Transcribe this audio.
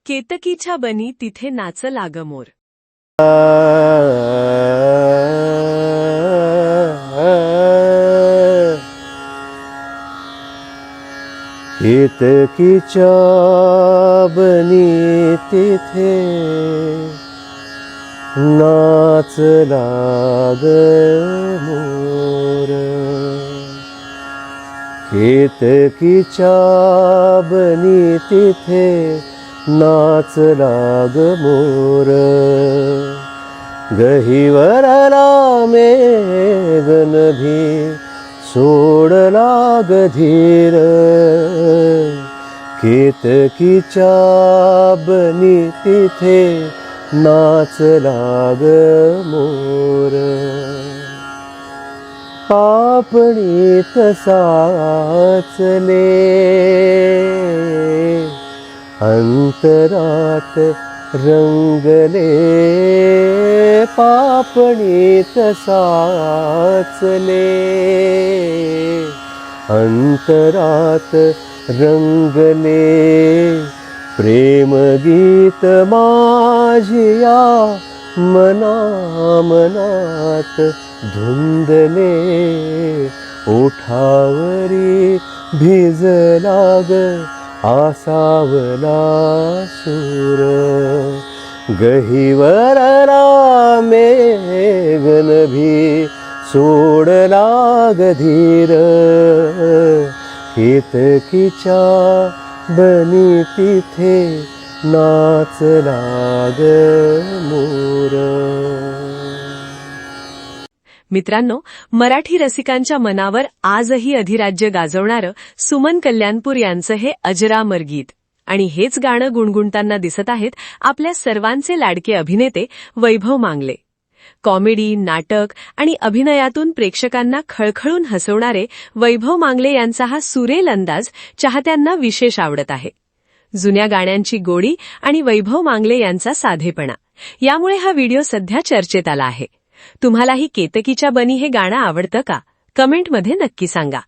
केतकीच्या बनी तिथे नाच लाग मोर. केतकीच्या बनी तिथे नाच लाग मोर. केतकीच्या बनी तिथे नाच लाग मोर. गहिवरला मेघन भी सोड लाग धीर. केतकीच्या बनी तिथे नाच लाग मोर. पापणी तसाचले अंतरात रंगले. पापणी तसाचले अंतरात रंगले. प्रेमगीत माझिया मना मनात धुंदले. ओठावरी भिजला ग आसावला सूर. गहिवरला मेघन भी सोड लाग धीर. केतकीच्या बनी तिथे नाच लाग मोर. मित्रांनो, मराठी रसिकांच्या मनावर आजही अधिराज्य गाजवणारं सुमन कल्याणपूर यांचं हे अजरामर गीत. आणि हेच गाणं गुणगुणताना दिसत आहेत आपल्या सर्वांचे लाडके अभिनेते वैभव मांगले. कॉमेडी, नाटक आणि अभिनयातून प्रेक्षकांना खळखळून हसवणारे वैभव मांगले यांचा हा सुरेल अंदाज चाहत्यांना विशेष आवडत आहे. जुन्या गाण्यांची गोडी आणि वैभव मांगले यांचा साधेपणा यामुळे हा व्हिडिओ सध्या चर्चेत आला आहे. तुम्हालाही केतकीच्या बनी हे गाणं आवडतं का? कमेंटमध्ये नक्की सांगा.